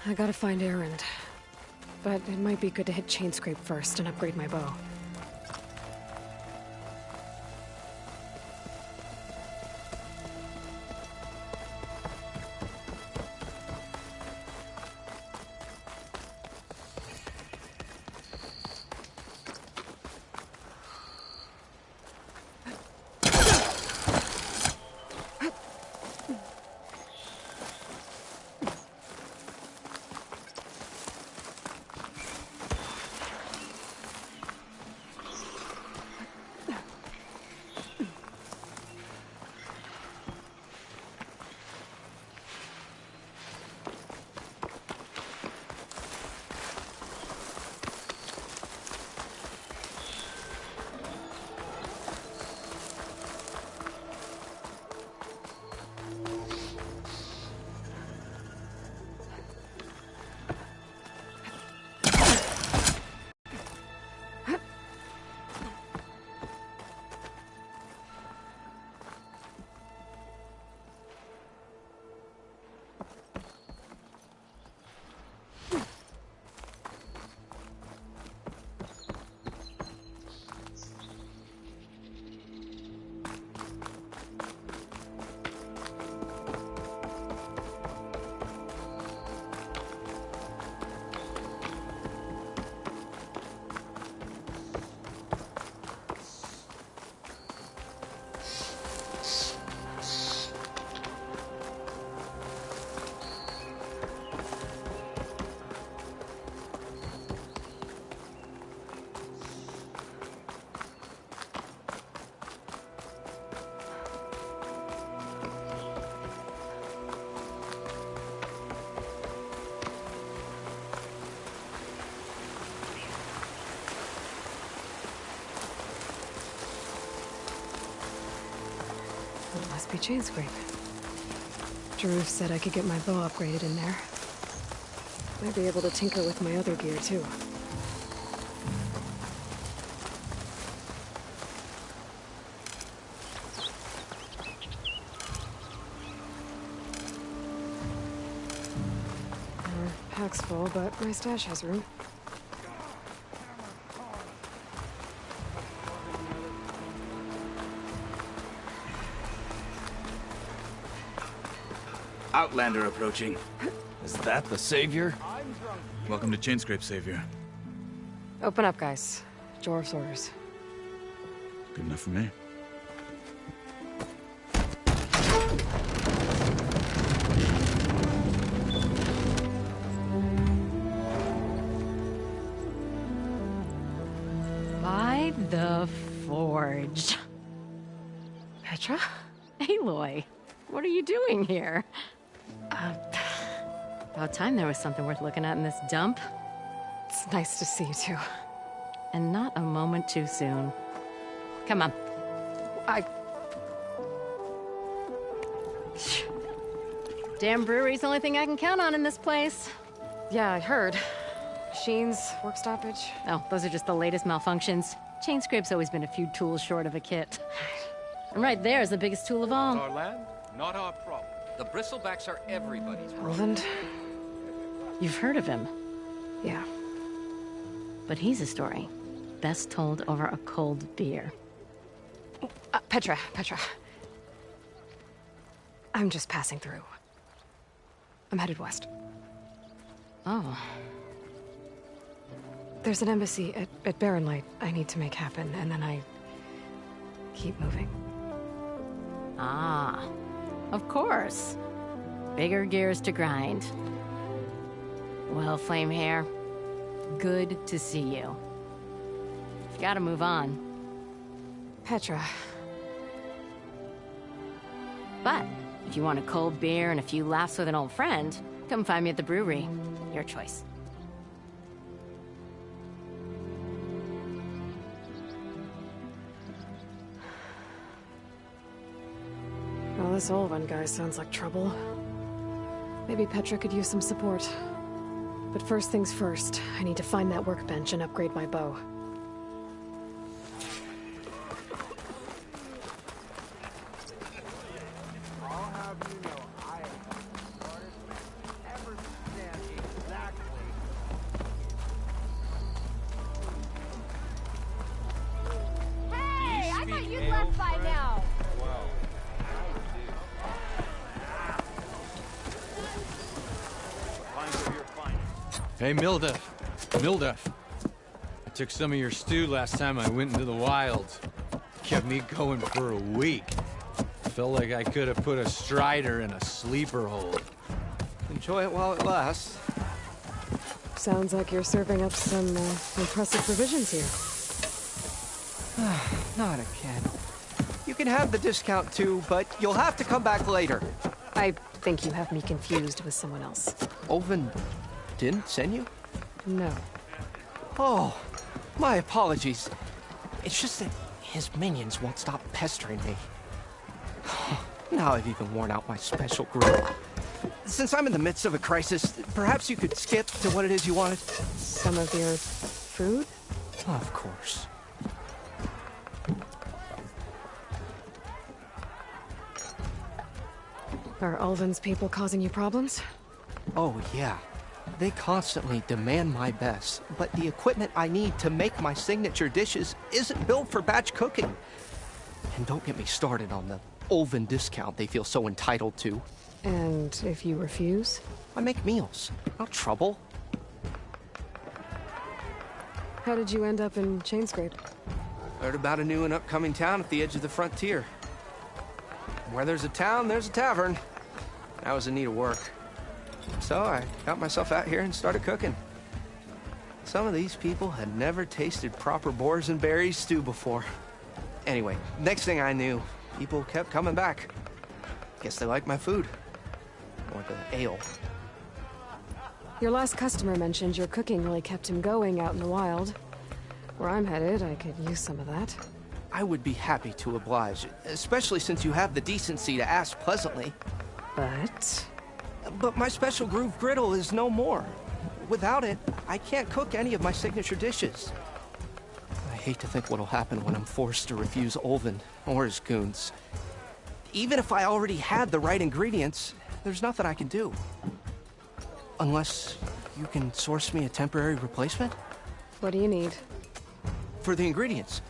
I gotta find Erend. But it might be good to hit Chain Scrape first and upgrade my bow. It must be Chain Scrape. Drew said I could get my bow upgraded in there. Might be able to tinker with my other gear, too. Pack's full, but my stash has room. Outlander approaching. Is that the Savior? Welcome to Chain Scrape, Savior. Open up, guys. Jorv's orders. Good enough for me. By the Forge. Petra? Aloy, what are you doing here? About time there was something worth looking at in this dump. It's nice to see you, too. And not a moment too soon. Come on. Damn brewery's the only thing I can count on in this place. Yeah, I heard. Machines, work stoppage. Oh, those are just the latest malfunctions. Chain Scrape's always been a few tools short of a kit. And right there is the biggest tool of all. Our land, not our problem. The bristlebacks are everybody's problem. Roland? You've heard of him, Yeah. but he's a story best told over a cold beer. Petra. I'm just passing through. I'm headed west. Oh, There's an embassy at Barren Light I need to make happen, and then I keep moving. ah, of course. Bigger gears to grind. Well, Flamehair, good to see you. Gotta move on. Petra. But if you want a cold beer and a few laughs with an old friend, come find me at the brewery. Your choice. Well, this Olvan guy sounds like trouble. Maybe Petra could use some support. But first things first, I need to find that workbench and upgrade my bow. Hey, Milda. Milda. I took some of your stew last time I went into the wilds. Kept me going for a week. Felt like I could have put a strider in a sleeper hold. Enjoy it while it lasts. Sounds like you're serving up some impressive provisions here. Not again. You can have the discount too, but you'll have to come back later. I think you have me confused with someone else. Olvin didn't send you? No. Oh, my apologies. It's just that his minions won't stop pestering me. Now I've even worn out my special grill. Since I'm in the midst of a crisis, perhaps you could skip to what it is you wanted? Some of your food? Of course. Are Ulvin's people causing you problems? Oh, yeah. They constantly demand my best, but the equipment I need to make my signature dishes isn't built for batch cooking. And don't get me started on the Ulvin discount they feel so entitled to. And if you refuse? I make meals, not trouble. How did you end up in Chainscrape? Heard about a new and upcoming town at the edge of the frontier. Where there's a town, there's a tavern. I was in need of work. So I got myself out here and started cooking. Some of these people had never tasted proper boars and berries stew before. Anyway, next thing I knew, people kept coming back. Guess they liked my food. Or the ale. Your last customer mentioned your cooking really kept him going out in the wild. Where I'm headed, I could use some of that. I would be happy to oblige, especially since you have the decency to ask pleasantly. But my special groove griddle is no more. Without it, I can't cook any of my signature dishes. I hate to think what'll happen when I'm forced to refuse Olvin or his goons. Even if I already had the right ingredients, there's nothing I can do. Unless you can source me a temporary replacement? What do you need? For the ingredients,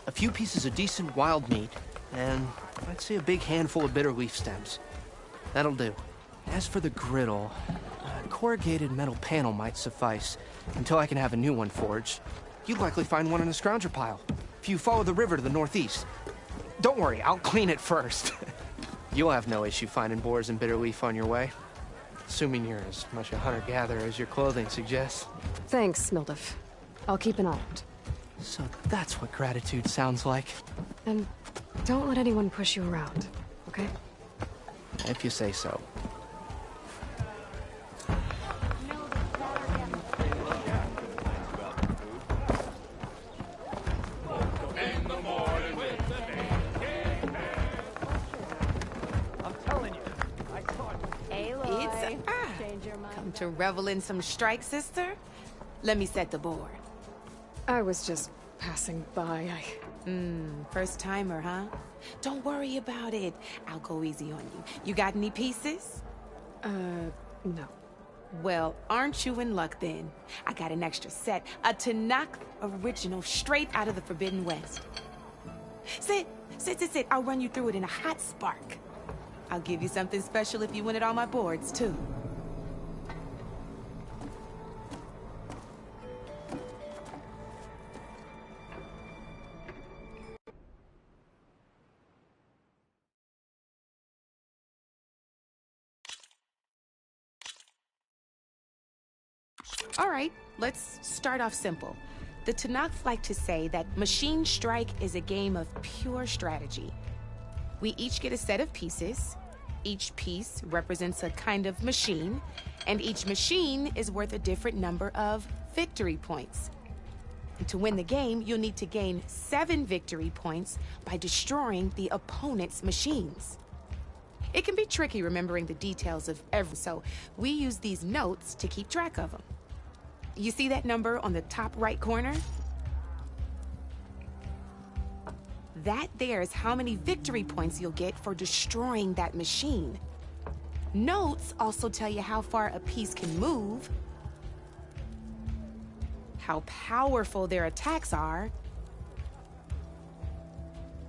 a few pieces of decent wild meat, and I'd say a big handful of bitter leaf stems. That'll do. As for the griddle, a corrugated metal panel might suffice until I can have a new one forged. You'd likely find one in a scrounger pile, if you follow the river to the northeast. Don't worry, I'll clean it first. You'll have no issue finding boars and bitter leaf on your way. Assuming you're as much a hunter-gatherer as your clothing suggests. Thanks, Mildif. I'll keep an eye out. So that's what gratitude sounds like. And don't let anyone push you around, okay? If you say so. Come to revel in some strike, sister? Let me set the board. I was just passing by. First timer, huh? Don't worry about it. I'll go easy on you. You got any pieces? No. Well, aren't you in luck then? I got an extra set, a Tanakh original straight out of the Forbidden West. Sit. I'll run you through it in a hot spark. I'll give you something special if you win it on my boards, too. All right, let's start off simple. The Tanakh like to say that Machine Strike is a game of pure strategy. We each get a set of pieces. Each piece represents a kind of machine, and each machine is worth a different number of victory points. And to win the game, you'll need to gain 7 victory points by destroying the opponent's machines. It can be tricky remembering the details of every, so we use these notes to keep track of them. You see that number on the top right corner? That there is how many victory points you'll get for destroying that machine. Notes also tell you how far a piece can move, how powerful their attacks are,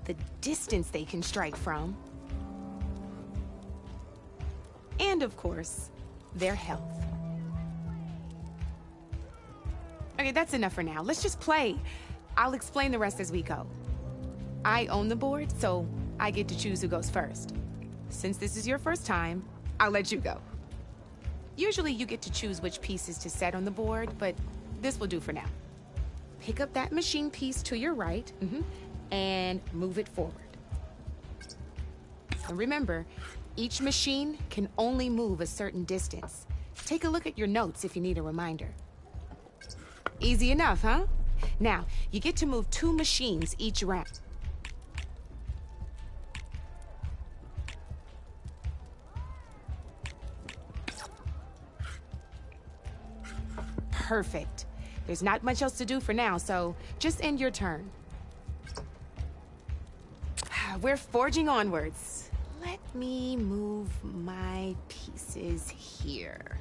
the distance they can strike from, and of course, their health. Okay, that's enough for now. Let's just play. I'll explain the rest as we go. I own the board, so I get to choose who goes first. Since this is your first time, I'll let you go. Usually you get to choose which pieces to set on the board, but this will do for now. Pick up that machine piece to your right, and move it forward. And remember, each machine can only move a certain distance. Take a look at your notes if you need a reminder. Easy enough, huh? Now, you get to move 2 machines each round. Perfect. There's not much else to do for now, so just end your turn. We're forging onwards. Let me move my pieces here.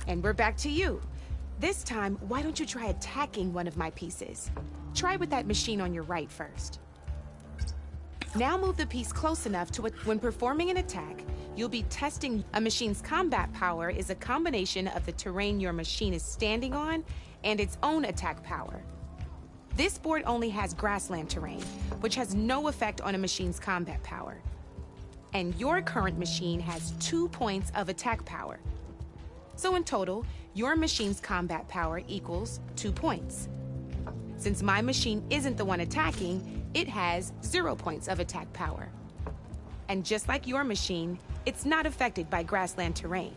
And we're back to you. This time, why don't you try attacking one of my pieces? Try with that machine on your right first. Now move the piece close enough to when performing an attack, you'll be testing a machine's combat power is a combination of the terrain your machine is standing on and its own attack power. This board only has grassland terrain, which has no effect on a machine's combat power. And your current machine has 2 points of attack power. So in total, your machine's combat power equals 2 points. Since my machine isn't the one attacking, it has 0 points of attack power. And just like your machine, it's not affected by grassland terrain.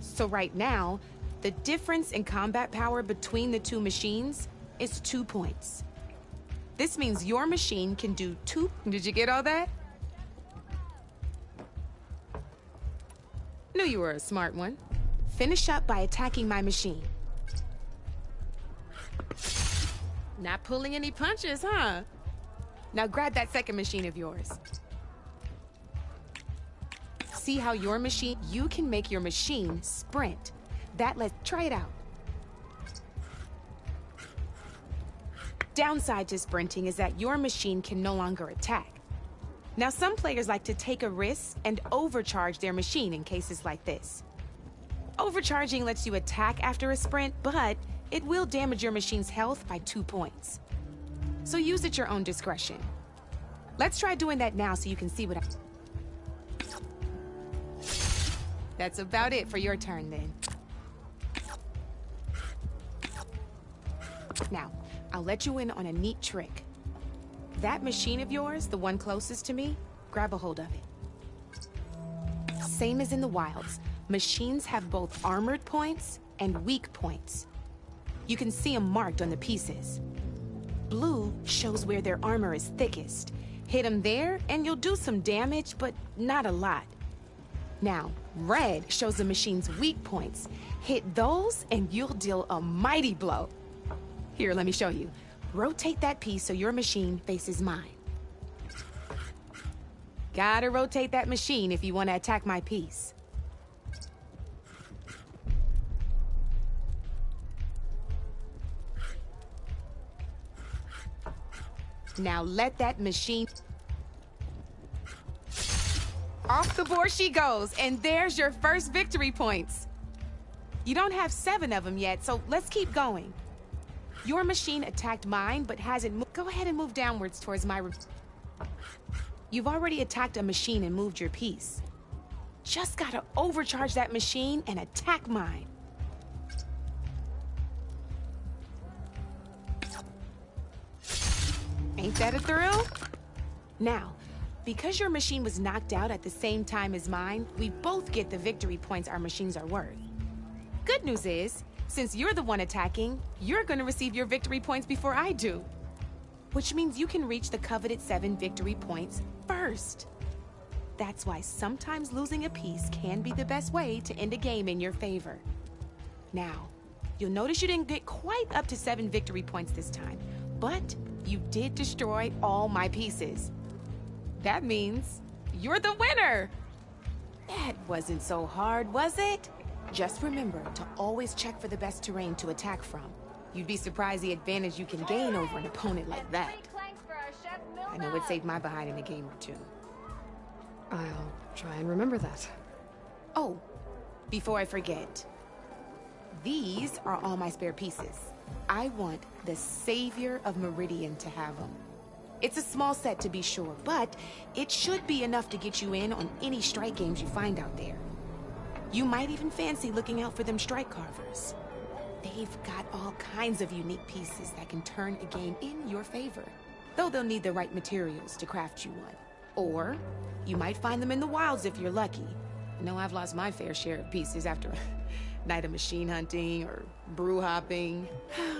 So right now, the difference in combat power between the 2 machines is 2 points. This means your machine can do 2... Did you get all that? Knew you were a smart one. Finish up by attacking my machine. Not pulling any punches, huh? Now grab that second machine of yours. See how your machine... You can make your machine sprint. Let's try it out. Downside to sprinting is that your machine can no longer attack. Now, some players like to take a risk and overcharge their machine in cases like this. Overcharging lets you attack after a sprint, but it will damage your machine's health by 2 points. So use at your own discretion. Let's try doing that now so you can see what That's about it for your turn, then. Now, I'll let you in on a neat trick. That machine of yours, the one closest to me, grab a hold of it. Same as in the wilds, machines have both armored points and weak points. You can see them marked on the pieces. Blue shows where their armor is thickest. Hit them there, and you'll do some damage, but not a lot. Now, red shows the machine's weak points. Hit those, and you'll deal a mighty blow. Here, let me show you. Rotate that piece so your machine faces mine. Gotta rotate that machine if you want to attack my piece. Now let that machine... Off the board she goes, and there's your first victory points. You don't have 7 of them yet, so let's keep going. Your machine attacked mine, but hasn't moved. Go ahead and move downwards towards my... You've already attacked a machine and moved your piece. Just gotta overcharge that machine and attack mine. Ain't that a thrill? Now, because your machine was knocked out at the same time as mine, we both get the victory points our machines are worth. Good news is, since you're the one attacking, you're gonna receive your victory points before I do. Which means you can reach the coveted 7 victory points first. That's why sometimes losing a piece can be the best way to end a game in your favor. Now, you'll notice you didn't get quite up to 7 victory points this time, but you did destroy all my pieces. That means you're the winner! That wasn't so hard, was it? Just remember to always check for the best terrain to attack from. You'd be surprised the advantage you can gain over an opponent like that. I know it saved my behind in a game or two. I'll try and remember that. Oh, before I forget, these are all my spare pieces. I want the Savior of Meridian to have them. It's a small set to be sure, but it should be enough to get you in on any strike games you find out there. You might even fancy looking out for them strike carvers. They've got all kinds of unique pieces that can turn a game in your favor, though they'll need the right materials to craft you one. Or you might find them in the wilds if you're lucky. I know I've lost my fair share of pieces after a night of machine hunting or brew hopping.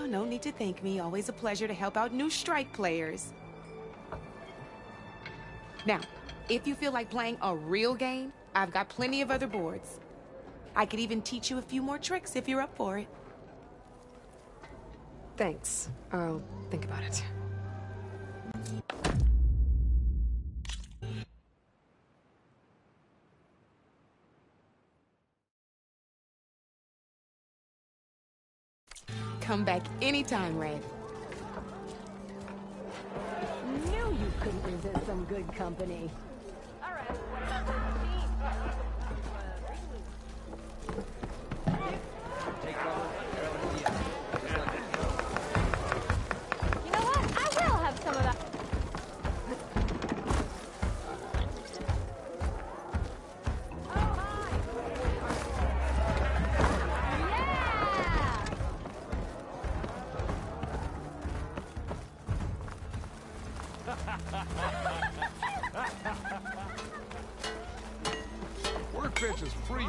No need to thank me. Always a pleasure to help out new strike players. Now, if you feel like playing a real game, I've got plenty of other boards. I could even teach you a few more tricks if you're up for it. Thanks. I'll think about it. Come back anytime, Red. Knew you couldn't resist some good company. You know what? I will have some of that. Workbench is free.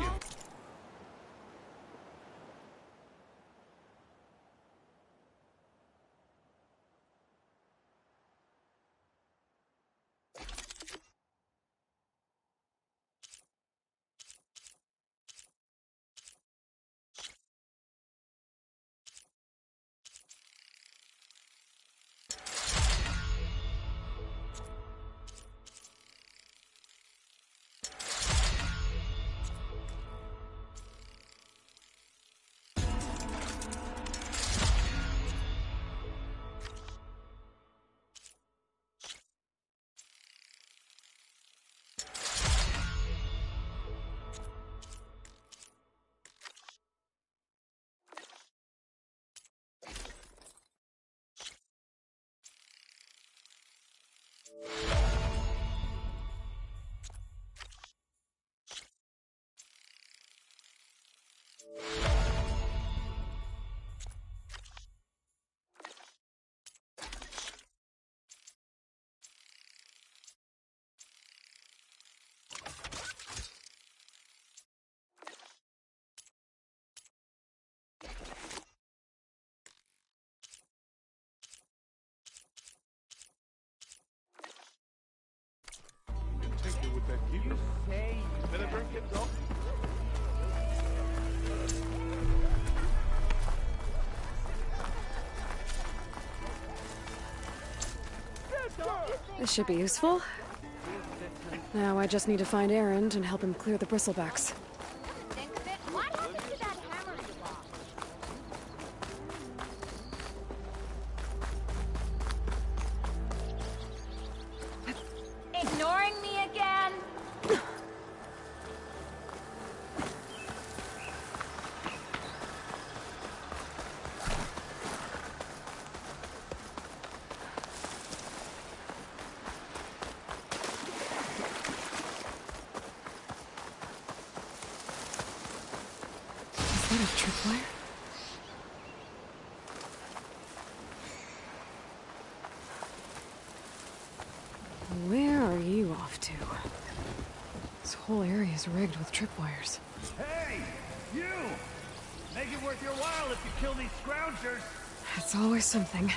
With that key. You say you better bring it up. This should be useful. Now I just need to find Erend and help him clear the bristlebacks. Think of it. What happened to that hammer you lost? Ignoring me again? Is that a tripwire? Where are you off to? This whole area is rigged with tripwires. Hey, you! Make it worth your while if you kill these scroungers. It's always something.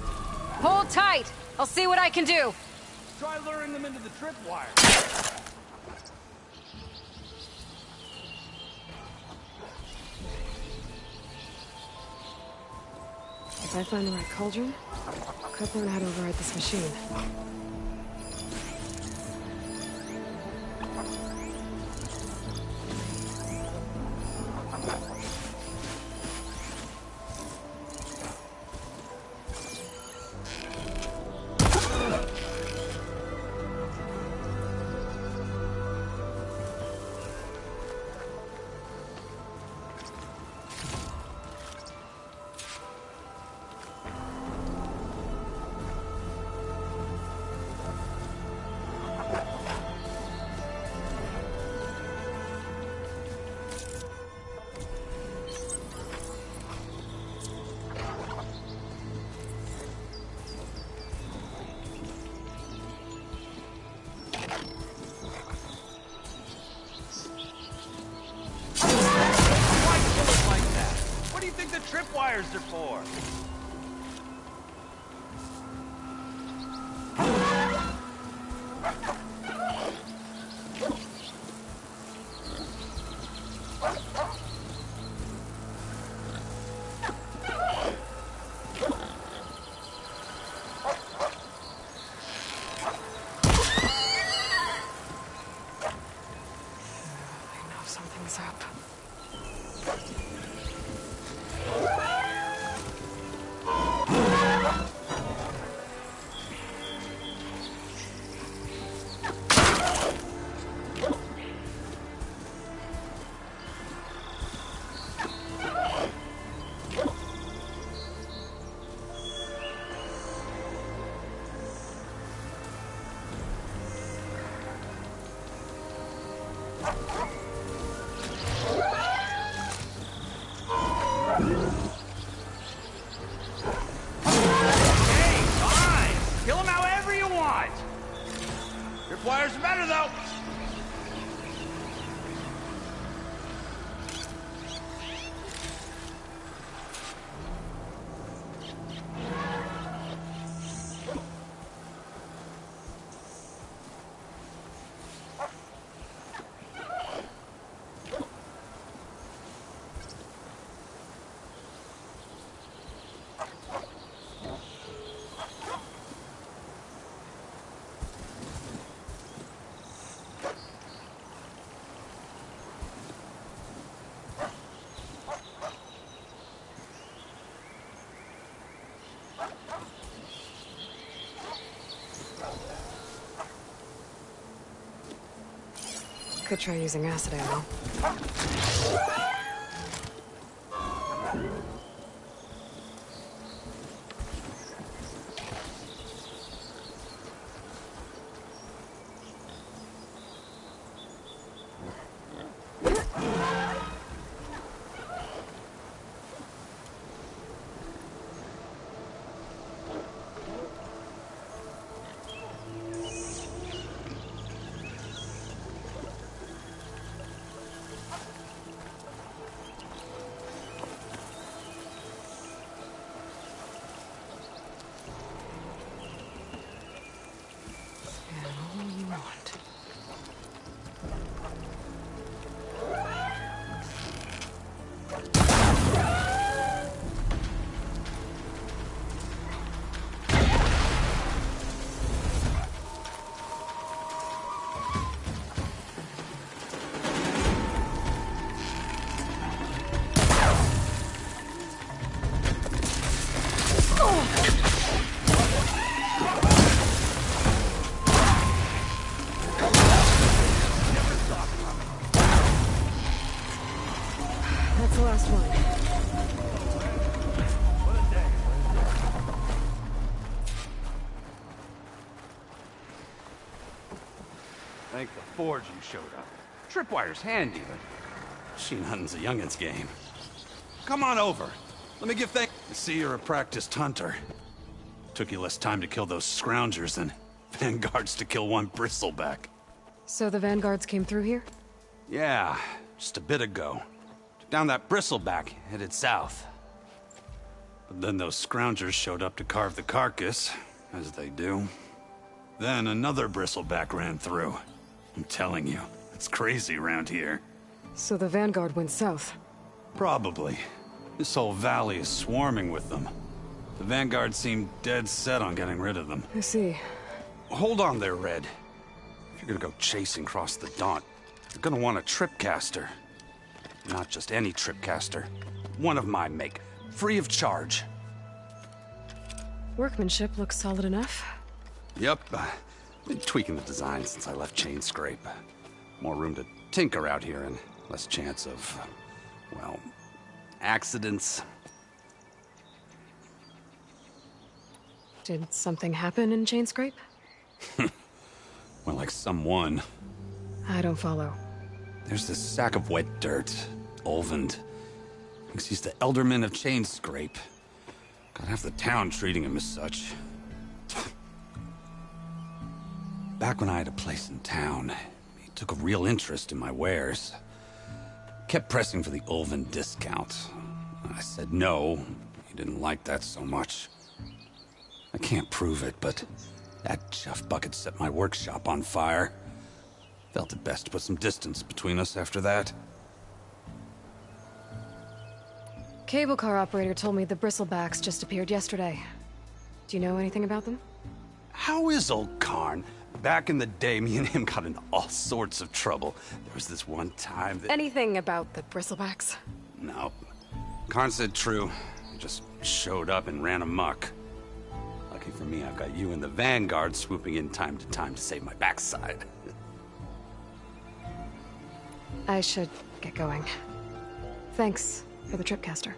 Hold tight! I'll see what I can do! Try luring them into the tripwire. If I find the right cauldron, I could learn how to override this machine. tripwires are for. Something's up. Tripwires are better, though. Could try using acid ammo. That's the last one. Thank the Forge you showed up. Tripwire's handy, but machine hunting's a youngin's game. Come on over. Let me give thanks. I see you're a practiced hunter. Took you less time to kill those scroungers than vanguards to kill one bristleback. So the vanguards came through here? Yeah, just a bit ago. Took down that bristleback, headed south. But then those scroungers showed up to carve the carcass, as they do. Then another bristleback ran through. I'm telling you, it's crazy around here. So the vanguard went south? Probably. This whole valley is swarming with them. The vanguard seemed dead set on getting rid of them. I see. Hold on there, Red. If you're gonna go chasing across the Daunt, you're gonna want a tripcaster. Not just any tripcaster. One of my make. Free of charge. Workmanship looks solid enough. Yep. Been tweaking the design since I left Chain Scrape. More room to tinker out here and less chance of, well, accidents. Did something happen in Chain Scrape? Well, like someone. I don't follow. There's this sack of wet dirt. Olvend. Thinks he's the Elderman of Chain Scrape. Got half the town treating him as such. Back when I had a place in town, he took a real interest in my wares. Kept pressing for the Olvend discount. I said no. He didn't like that so much. I can't prove it, but that chuff bucket set my workshop on fire. Felt it best to put some distance between us after that. Cable car operator told me the bristlebacks just appeared yesterday. Do you know anything about them? How is old Karn? Back in the day, me and him got into all sorts of trouble. There was this one time that... Anything about the bristlebacks? No. Karn said true. He just showed up and ran amok. Lucky for me, I've got you and the Vanguard swooping in time to save my backside. I should get going. Thanks for the tripcaster.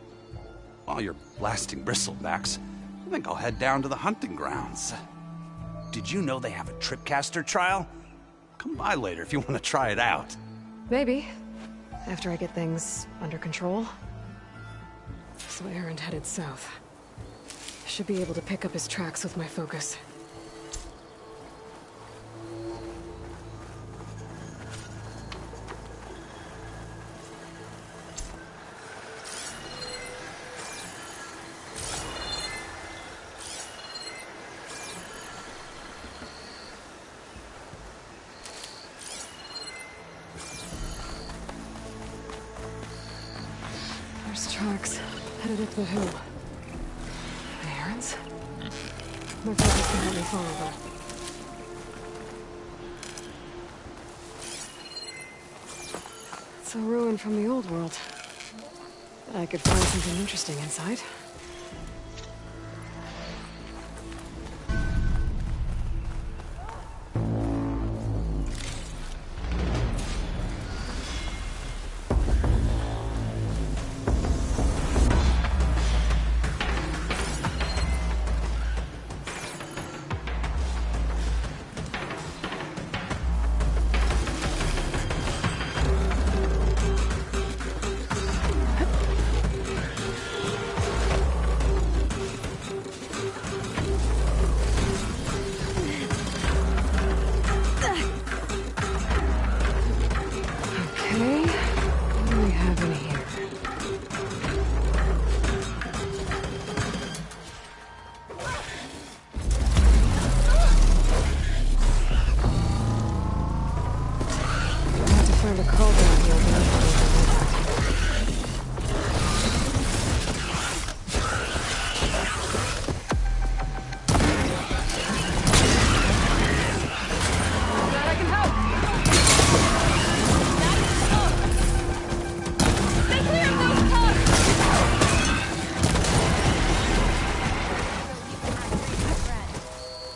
While you're blasting bristlebacks, I think I'll head down to the hunting grounds. Did you know they have a tripcaster trial? Come by later if you want to try it out. Maybe. After I get things under control. So Aaron headed south. Should be able to pick up his tracks with my focus. There's tracks headed up the hill. Aaron's? My focus can help me follow them. It's a ruin from the old world. I could find something interesting inside.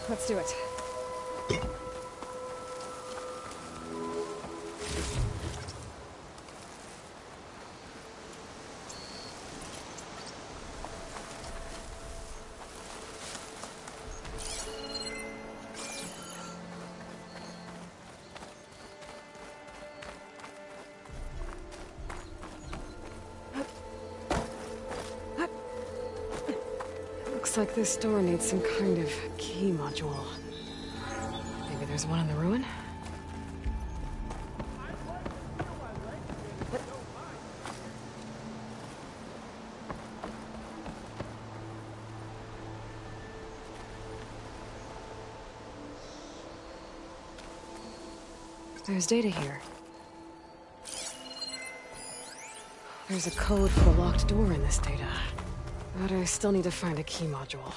Let's do it. Looks like this door needs some kind of key module. Maybe there's one in the ruin? There's data here. There's a code for a locked door in this data. But I still need to find a key module.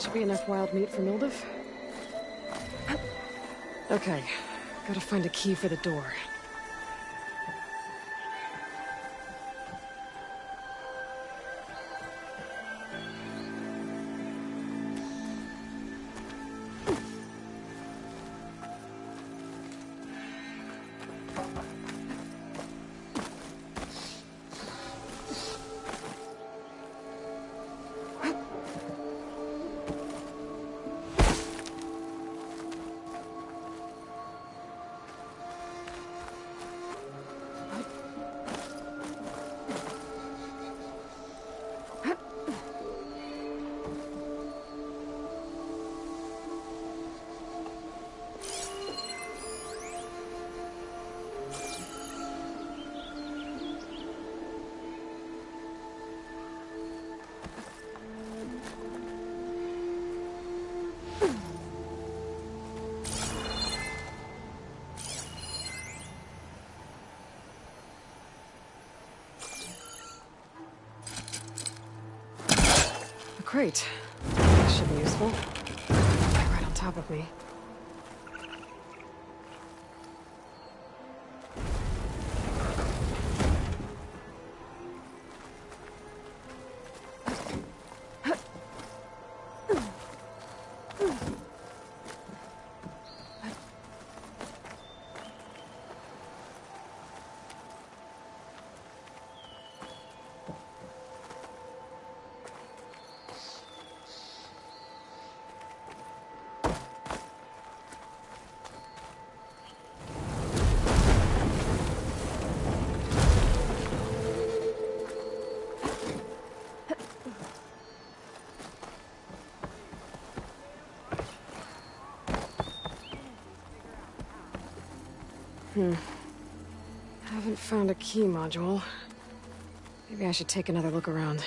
Should be enough wild meat for Mildef. Okay, gotta find a key for the door. Great. This should be useful. Right on top of me. Haven't found a key module. Maybe I should take another look around.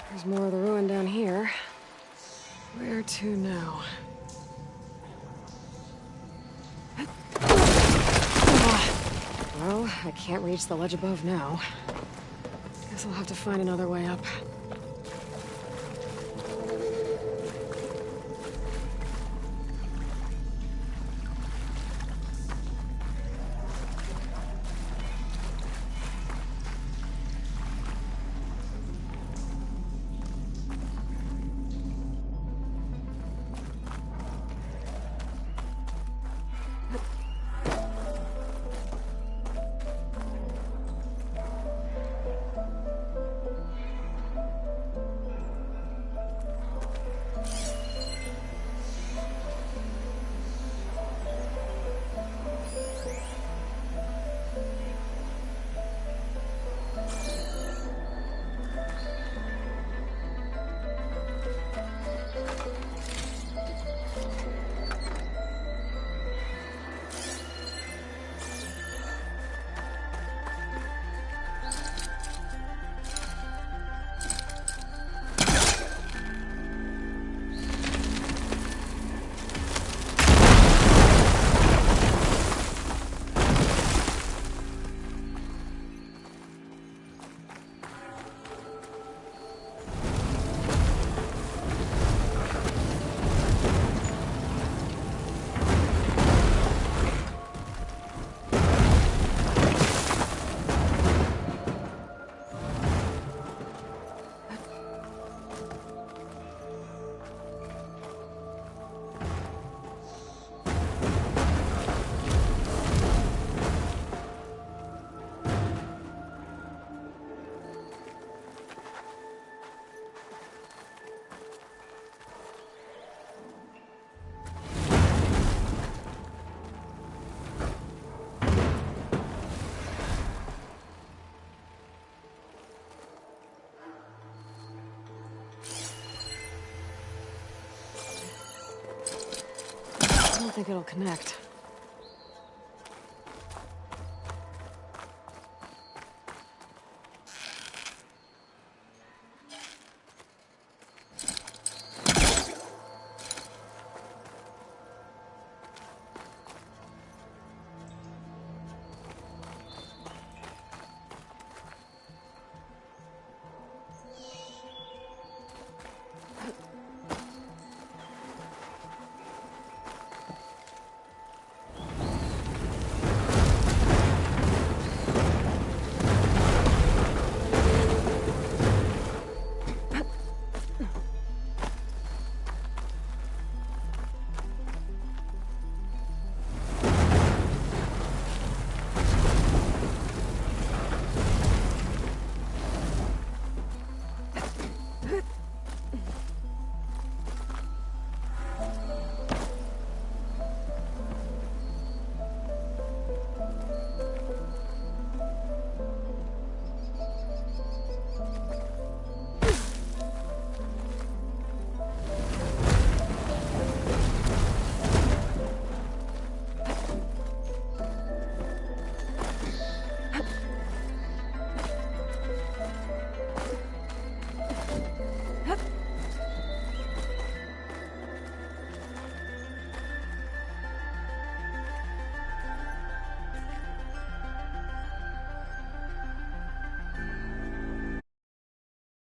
There's more of the ruin down here. Where to now? Well, I can't reach the ledge above now. Guess I'll have to find another way up. I don't think it'll connect.